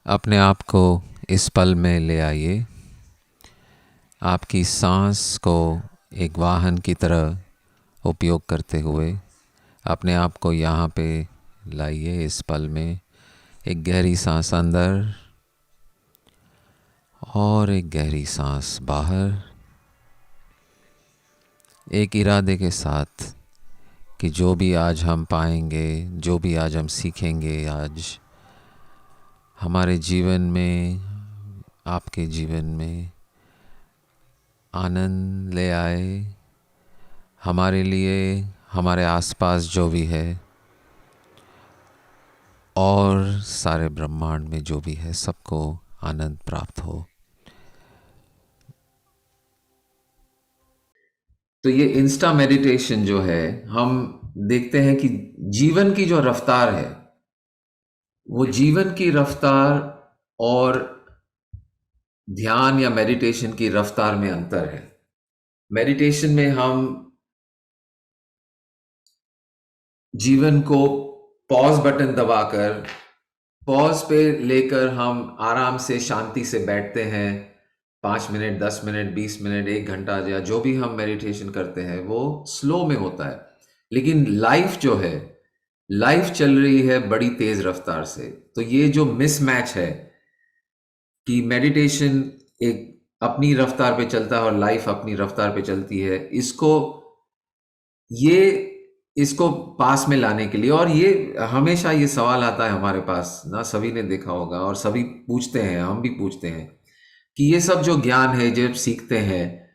अपने आप को इस पल में ले आइए। आपकी सांस को एक वाहन की तरह उपयोग करते हुए अपने आप को यहाँ पे लाइए। इस पल में एक गहरी सांस अंदर और एक गहरी सांस बाहर, एक इरादे के साथ कि जो भी आज हम पाएंगे, जो भी आज हम सीखेंगे, आज हमारे जीवन में, आपके जीवन में आनंद ले आए। हमारे लिए, हमारे आसपास जो भी है और सारे ब्रह्मांड में जो भी है, सबको आनंद प्राप्त हो। तो ये इंस्टा मेडिटेशन जो है, हम देखते हैं कि जीवन की जो रफ्तार है, वो जीवन की रफ्तार और ध्यान या मेडिटेशन की रफ्तार में अंतर है। मेडिटेशन में हम जीवन को पॉज बटन दबाकर, पॉज पे लेकर हम आराम से शांति से बैठते हैं। 5 मिनट, 10 मिनट, 20 मिनट, 1 घंटा, या जो भी हम मेडिटेशन करते हैं वो स्लो में होता है। लेकिन लाइफ जो है, लाइफ चल रही है बड़ी तेज रफ्तार से। तो ये जो मिसमैच है कि मेडिटेशन एक अपनी रफ्तार पे चलता है और लाइफ अपनी रफ्तार पे चलती है, ये इसको पास में लाने के लिए, और ये हमेशा ये सवाल आता है हमारे पास ना, सभी ने देखा होगा और सभी पूछते हैं, हम भी पूछते हैं कि ये सब जो ज्ञान है जब सीखते हैं,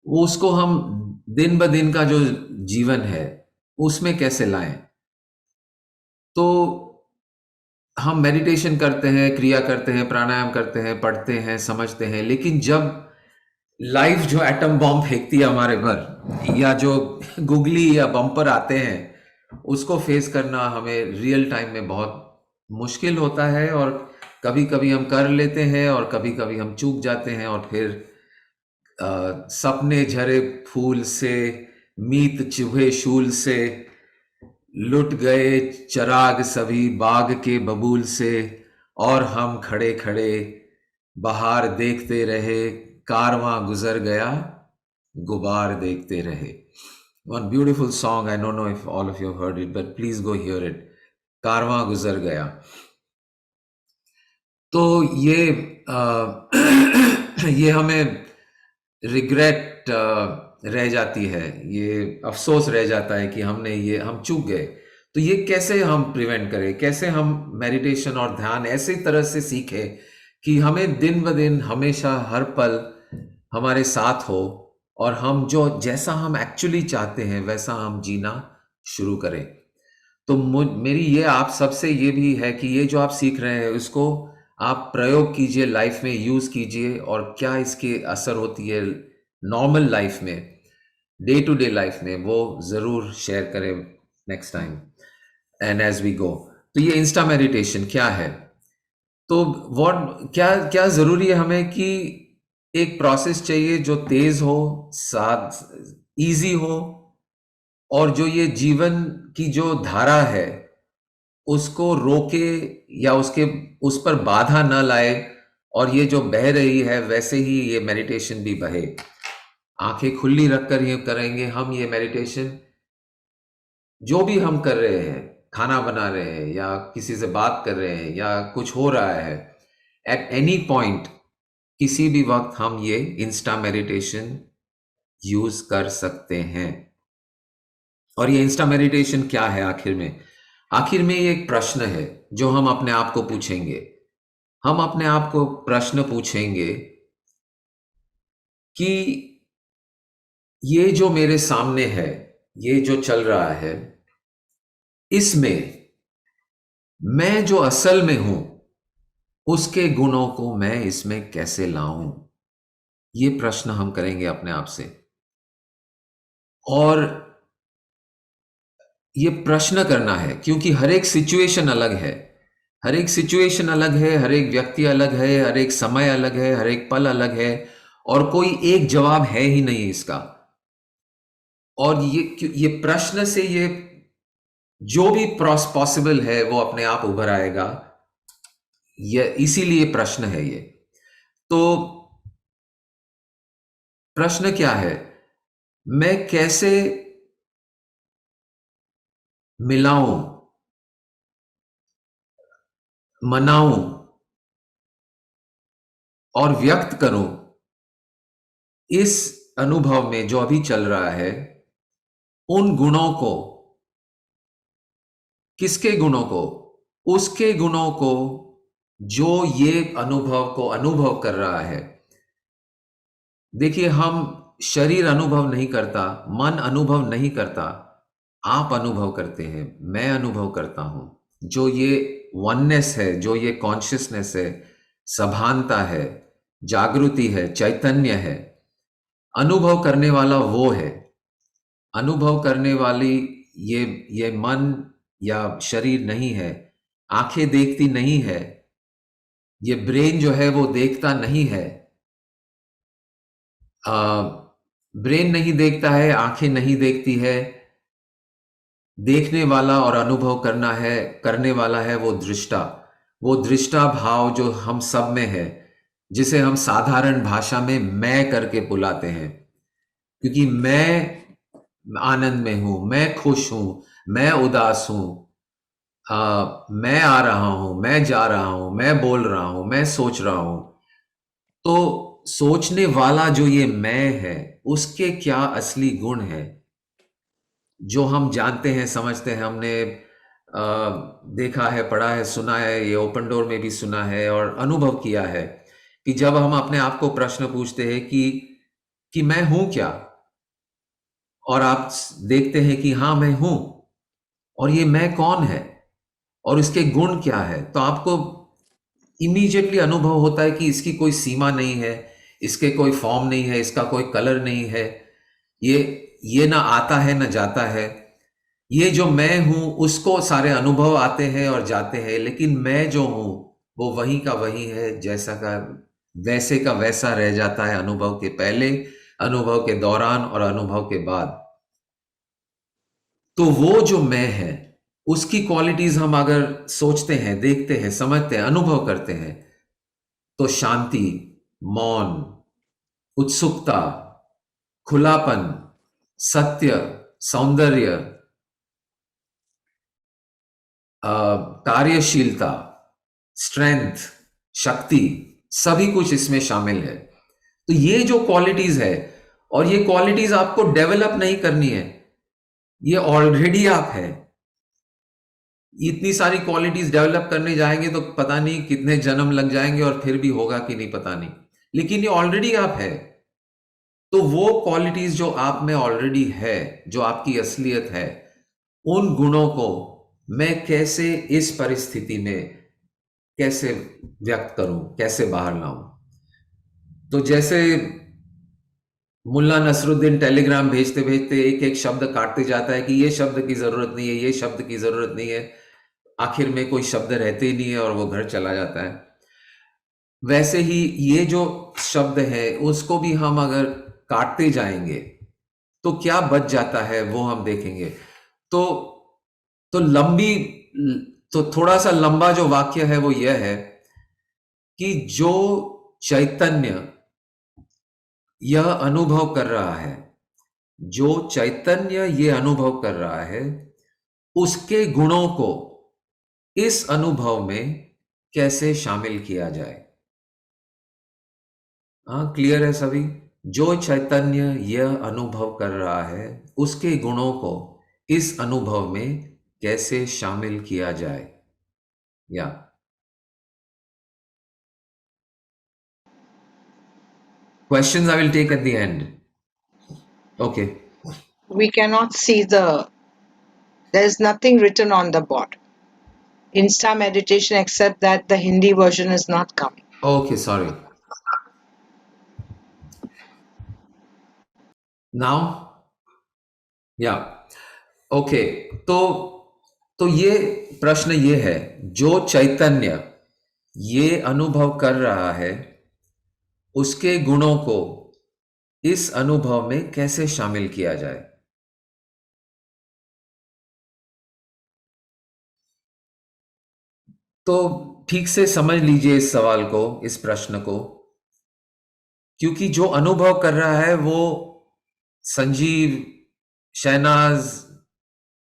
वो उसको हम दिन ब दिन का जो जीवन है उसमें कैसे लाएं। तो हम मेडिटेशन करते हैं, क्रिया करते हैं, प्राणायाम करते हैं, पढ़ते हैं, समझते हैं, लेकिन जब लाइफ जो एटम बॉम्ब फेंकती है हमारे पर, या जो गुगली या बम्पर आते हैं, उसको फेस करना हमें रियल टाइम में बहुत मुश्किल होता है। और कभी कभी हम कर लेते हैं और कभी कभी हम चूक जाते हैं, और फिर सपने झरे फूल से, मीत चुभे शूल से, लुट गए चराग सभी बाग के बबूल से, और हम खड़े खड़े बहार देखते रहे, कारवां गुजर गया गुबार देखते रहे। One beautiful song, I don't know if all of you have heard it, but please go hear it. कारवां गुजर गया। तो ये ये हमें रिग्रेट रह जाती है, ये अफसोस रह जाता है कि हम चूक गए। तो ये कैसे हम प्रिवेंट करें, कैसे हम मेडिटेशन और ध्यान ऐसे तरह से सीखें कि हमें दिन ब दिन हमेशा हर पल हमारे साथ हो, और हम जो जैसा हम एक्चुअली चाहते हैं वैसा हम जीना शुरू करें। तो मेरी ये आप सबसे ये भी है कि ये जो आप सीख रहे हैं उसको आप प्रयोग कीजिए, लाइफ में यूज कीजिए, और क्या इसकी असर होती है नॉर्मल लाइफ में, डे टू डे लाइफ में, वो जरूर शेयर करें next time and as we go. तो ये इंस्टा मेडिटेशन क्या है? तो व्हाट क्या क्या जरूरी है हमें कि एक प्रोसेस चाहिए जो तेज हो, साथ इजी हो, और जो ये जीवन की जो धारा है उसको रोके या उसके उस पर बाधा न लाए, और ये जो बह रही है वैसे ही ये मेडिटेशन भी बहे। आंखें खुली रखकर ये करेंगे हम ये मेडिटेशन। जो भी हम कर रहे हैं, खाना बना रहे हैं या किसी से बात कर रहे हैं या कुछ हो रहा है, एट एनी पॉइंट, किसी भी वक्त हम ये इंस्टा मेडिटेशन यूज कर सकते हैं। और ये इंस्टा मेडिटेशन क्या है आखिर में? आखिर में ये एक प्रश्न है जो हम अपने आप को पूछेंगे। हम अपने आप को प्रश्न पूछेंगे कि ये जो मेरे सामने है, ये जो चल रहा है, इसमें मैं जो असल में हूं, उसके गुणों को मैं इसमें कैसे लाऊं? ये प्रश्न हम करेंगे अपने आप से। और ये प्रश्न करना है क्योंकि हर एक सिचुएशन अलग है, हर एक सिचुएशन अलग है, हर एक व्यक्ति अलग है, हर एक समय अलग है, हर एक पल अलग है, और कोई एक जवाब है ही नहीं इसका। और ये प्रश्न से ये जो भी पॉसिबल है वो अपने आप उभर आएगा। ये इसीलिए प्रश्न है ये। तो प्रश्न क्या है? मैं कैसे मिलाऊं, मनाऊं और व्यक्त करूं इस अनुभव में जो अभी चल रहा है, उन गुणों को। किसके गुणों को? उसके गुणों को जो ये अनुभव को अनुभव कर रहा है। देखिए, हम शरीर अनुभव नहीं करता, मन अनुभव नहीं करता, आप अनुभव करते हैं, मैं अनुभव करता हूं। जो ये वननेस है, जो ये कॉन्शियसनेस है, सभानता है, जागृति है, चैतन्य है, अनुभव करने वाला वो है। अनुभव करने वाली ये ये मन या शरीर नहीं है। आंखें देखती नहीं है, ये ब्रेन जो है वो देखता नहीं है। ब्रेन नहीं देखता है, आंखें नहीं देखती है। देखने वाला और अनुभव करने वाला है वो दृष्टा। वो दृष्टा भाव जो हम सब में है, जिसे हम साधारण भाषा में मैं करके बुलाते हैं। क्योंकि मैं आनंद में हूं, मैं खुश हूं, मैं उदास हूं, मैं आ रहा हूं, मैं जा रहा हूं, मैं बोल रहा हूं, मैं सोच रहा हूं। तो सोचने वाला जो ये मैं है, उसके क्या असली गुण है जो हम जानते हैं, समझते हैं, हमने देखा है, पढ़ा है, सुना है, ये ओपन डोर में भी सुना है और अनुभव किया है कि जब हम अपने आप को प्रश्न पूछते हैं कि मैं हूं क्या, और आप देखते हैं कि हाँ मैं हूं, और ये मैं कौन है और इसके गुण क्या है, तो आपको इमीडिएटली अनुभव होता है कि इसकी कोई सीमा नहीं है, इसके कोई फॉर्म नहीं है, इसका कोई कलर नहीं है। ये ये ना आता है ना जाता है। ये जो मैं हूं, उसको सारे अनुभव आते हैं और जाते हैं, लेकिन मैं जो हूं वो वही का वही है, जैसा का वैसे का वैसा रह जाता है, अनुभव के पहले, अनुभव के दौरान और अनुभव के बाद। तो वो जो मैं है, उसकी क्वालिटीज हम अगर सोचते हैं, देखते हैं, समझते हैं, अनुभव करते हैं, तो शांति, मौन, उत्सुकता, खुलापन, सत्य, सौंदर्य, कार्यशीलता, स्ट्रेंथ, शक्ति, सभी कुछ इसमें शामिल है। तो ये जो क्वालिटीज है, और ये क्वालिटीज आपको डेवलप नहीं करनी है, ये ऑलरेडी आप है। इतनी सारी क्वालिटीज डेवलप करने जाएंगे तो पता नहीं कितने जन्म लग जाएंगे और फिर भी होगा कि नहीं पता नहीं, लेकिन ये ऑलरेडी आप है। तो वो क्वालिटीज जो आप में ऑलरेडी है, जो आपकी असलियत है, उन गुणों को मैं कैसे इस परिस्थिति में कैसे व्यक्त करूं, कैसे बाहर लाऊं। तो जैसे मुल्ला नसरुद्दीन टेलीग्राम भेजते भेजते एक एक शब्द काटते जाता है कि ये शब्द की जरूरत नहीं है, ये शब्द की जरूरत नहीं है, आखिर में कोई शब्द रहते ही नहीं है और वो घर चला जाता है। वैसे ही ये जो शब्द है, उसको भी हम अगर काटते जाएंगे तो क्या बच जाता है वो हम देखेंगे। तो तो लंबी तो थोड़ा सा लंबा जो वाक्य है वो यह है कि जो चैतन्य यह अनुभव कर रहा है, जो चैतन्य ये अनुभव कर रहा है, उसके गुणों को इस अनुभव में कैसे शामिल किया जाए। हाँ, क्लियर है सभी? जो चैतन्य यह अनुभव कर रहा है, उसके गुणों को इस अनुभव में कैसे शामिल किया जाए। या questions I will take at the end. Okay. We cannot see there is nothing written on the board. Insta meditation, except that the Hindi version is not coming. Okay, sorry. Now? या okay. तो ये प्रश्न ये है, जो चैतन्य ये अनुभव कर रहा है, उसके गुणों को इस अनुभव में कैसे शामिल किया जाए। तो ठीक से समझ लीजिए इस सवाल को, इस प्रश्न को, क्योंकि जो अनुभव कर रहा है वो संजीव, शहनाज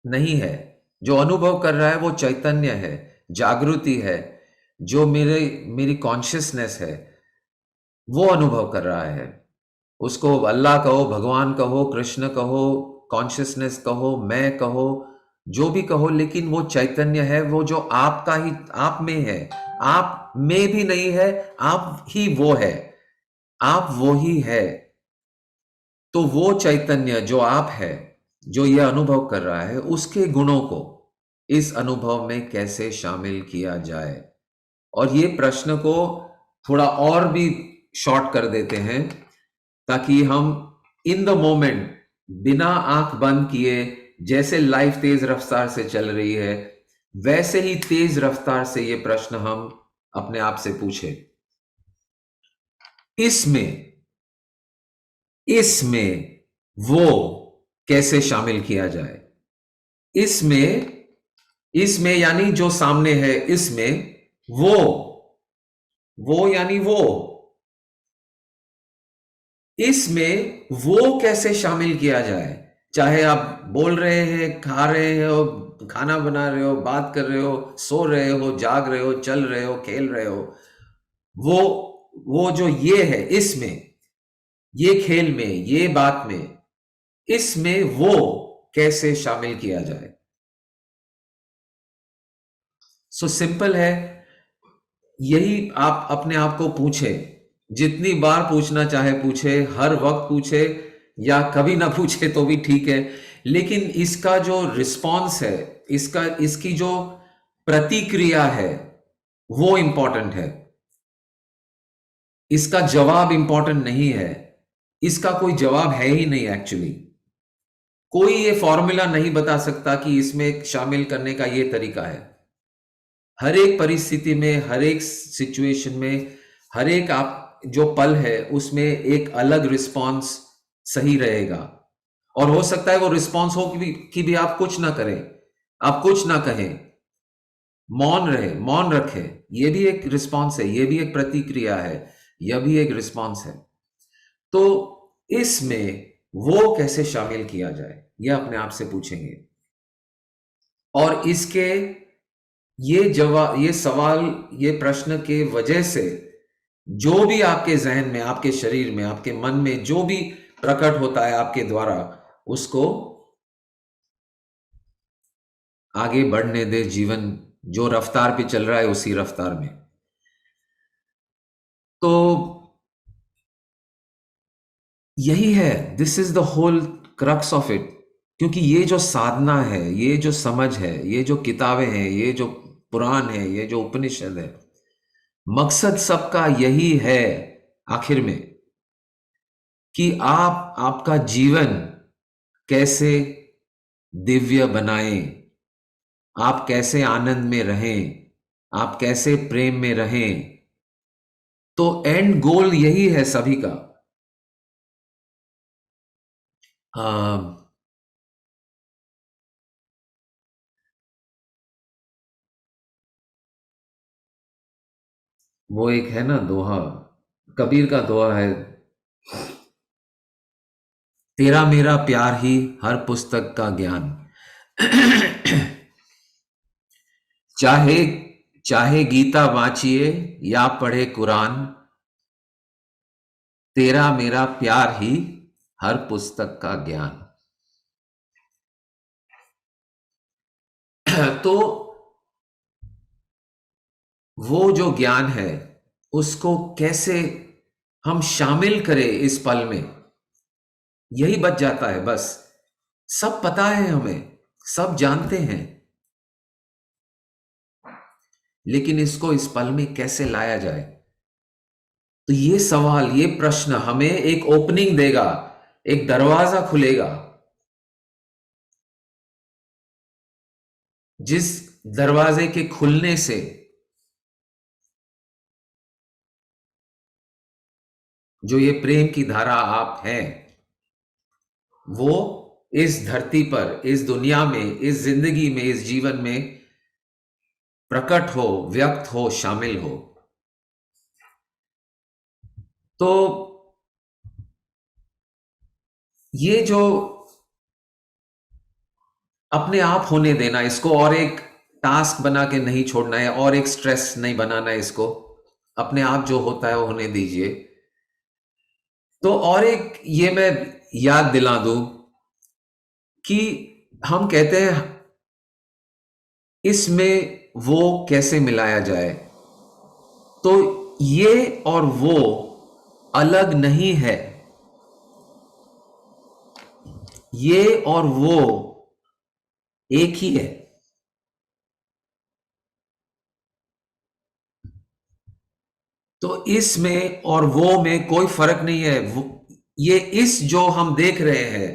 नहीं है। जो अनुभव कर रहा है वो चैतन्य है, जागृति है, जो मेरी कॉन्शियसनेस है, वो अनुभव कर रहा है। उसको अल्लाह कहो, भगवान कहो, कृष्ण कहो, कॉन्शियसनेस कहो, मैं कहो, जो भी कहो, लेकिन वो चैतन्य है, वो जो आपका ही आप में है। आप में भी नहीं है, आप ही वो है, आप वो ही है। तो वो चैतन्य जो आप है, जो ये अनुभव कर रहा है, उसके गुणों को इस अनुभव में कैसे शामिल किया जाए। और ये प्रश्न को थोड़ा और भी शॉर्ट कर देते हैं, ताकि हम इन द मोमेंट, बिना आंख बंद किए, जैसे लाइफ तेज रफ्तार से चल रही है, वैसे ही तेज रफ्तार से ये प्रश्न हम अपने आप से पूछे। इसमें वो कैसे शामिल किया जाए। इसमें यानी जो सामने है, इसमें वो यानी वो, इसमें वो कैसे शामिल किया जाए। चाहे आप बोल रहे हैं, खा रहे हो, खाना बना रहे हो, बात कर रहे हो, सो रहे हो, जाग रहे हो, चल रहे हो, खेल रहे हो, वो जो ये है, इसमें, ये खेल में, ये बात में, इसमें वो कैसे शामिल किया जाए। सो सिंपल है। यही आप अपने आप को पूछे, जितनी बार पूछना चाहे पूछे, हर वक्त पूछे, या कभी ना पूछे तो भी ठीक है, लेकिन इसका जो रिस्पॉन्स है, इसकी जो प्रतिक्रिया है, वो इंपॉर्टेंट है। इसका जवाब इंपॉर्टेंट नहीं है। इसका कोई जवाब है ही नहीं एक्चुअली। कोई ये फॉर्मूला नहीं बता सकता कि इसमें शामिल करने का ये तरीका है। हर एक परिस्थिति में, हर एक सिचुएशन में, हर एक आप जो पल है, उसमें एक अलग रिस्पॉन्स सही रहेगा। और हो सकता है वो रिस्पॉन्स हो कि भी आप कुछ ना करें, आप कुछ ना कहें, मौन रहे, मौन रखें, ये भी एक रिस्पॉन्स है, ये भी एक प्रतिक्रिया है, यह भी एक रिस्पॉन्स है। तो इसमें वो कैसे शामिल किया जाए, यह अपने आप से पूछेंगे। और इसके ये सवाल, ये प्रश्न के वजह से जो भी आपके जहन में, आपके शरीर में, आपके मन में जो भी प्रकट होता है आपके द्वारा, उसको आगे बढ़ने दे। जीवन जो रफ्तार पे चल रहा है, उसी रफ्तार में। तो यही है, this is the whole crux of it. क्योंकि ये जो साधना है, ये जो समझ है, ये जो किताबें हैं, ये जो पुराण है, ये जो उपनिषद है, मकसद सबका यही है आखिर में, कि आप आपका जीवन कैसे दिव्य बनाएं, आप कैसे आनंद में रहें, आप कैसे प्रेम में रहें। तो एंड गोल यही है सभी का। आ, वो एक है ना दोहा, कबीर का दोहा है, तेरा मेरा प्यार ही हर पुस्तक का ज्ञान। चाहे चाहे गीता वांचिए या पढ़े कुरान, तेरा मेरा प्यार ही हर पुस्तक का ज्ञान। तो वो जो ज्ञान है, उसको कैसे हम शामिल करें इस पल में, यही बच जाता है बस। सब पता है हमें, सब जानते हैं, लेकिन इसको इस पल में कैसे लाया जाए। तो ये सवाल, ये प्रश्न हमें एक ओपनिंग देगा, एक दरवाजा खुलेगा, जिस दरवाजे के खुलने से जो ये प्रेम की धारा आप हैं, वो इस धरती पर, इस दुनिया में, इस जिंदगी में, इस जीवन में प्रकट हो, व्यक्त हो, शामिल हो। तो ये जो अपने आप होने देना, इसको और एक टास्क बना के नहीं छोड़ना है, और एक स्ट्रेस नहीं बनाना है इसको, अपने आप जो होता है वो होने दीजिए। तो और एक ये मैं याद दिला दूं कि हम कहते हैं इसमें वो कैसे मिलाया जाए, तो ये और वो अलग नहीं है, ये और वो एक ही है। तो इसमें और वो में कोई फर्क नहीं है। वो ये इस जो हम देख रहे हैं,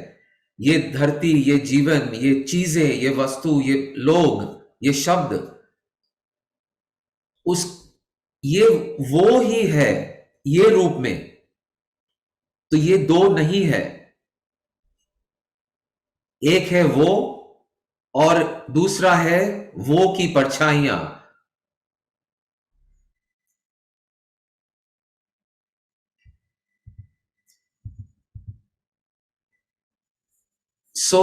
ये धरती, ये जीवन, ये चीजें, ये वस्तु, ये लोग, ये शब्द, उस ये वो ही है ये रूप में। तो ये दो नहीं है, एक है वो और दूसरा है वो की परछाइयां। So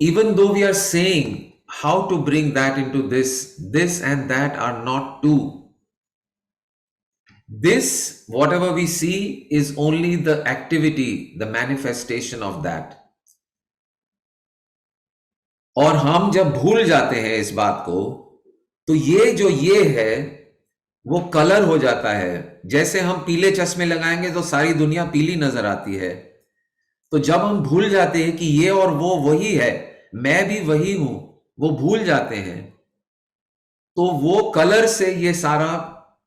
even though we are saying how to bring that into this and that are not two. This, whatever we see, is only the activity, the manifestation of that. और हम जब भूल जाते हैं इस बात को, तो ये जो ये है वो कलर हो जाता है। जैसे हम पीले चश्मे लगाएंगे तो सारी दुनिया पीली नजर आती है। तो जब हम भूल जाते हैं कि ये और वो वही है, मैं भी वही हूं, वो भूल जाते हैं, तो वो कलर से ये सारा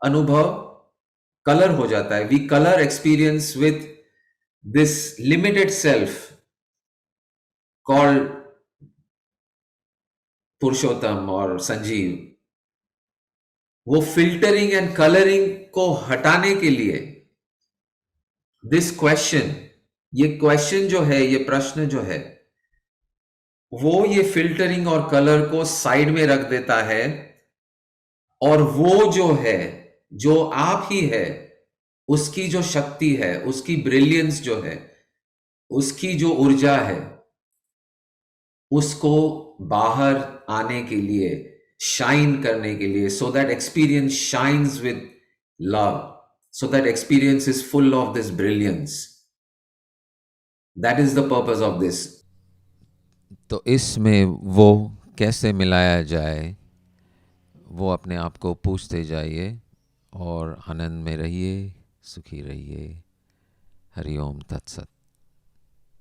अनुभव कलर हो जाता है। We colour experience with this limited self called Purushottam और संजीव। वो फिल्टरिंग एंड कलरिंग को हटाने के लिए दिस क्वेश्चन, ये क्वेश्चन जो है, ये प्रश्न जो है, वो ये फिल्टरिंग और कलर को साइड में रख देता है, और वो जो है, जो आप ही है, उसकी जो शक्ति है, उसकी ब्रिलियंस जो है, उसकी जो ऊर्जा है, उसको बाहर आने के लिए, शाइन करने के लिए, so that experience shines with love, so that experience is full of this brilliance. That is the purpose of this. तो इसमें वो कैसे मिलाया जाए, वो अपने आप को पूछते जाइए और आनंद में रहिए, सुखी रहिए। हरि ओम तत्सत।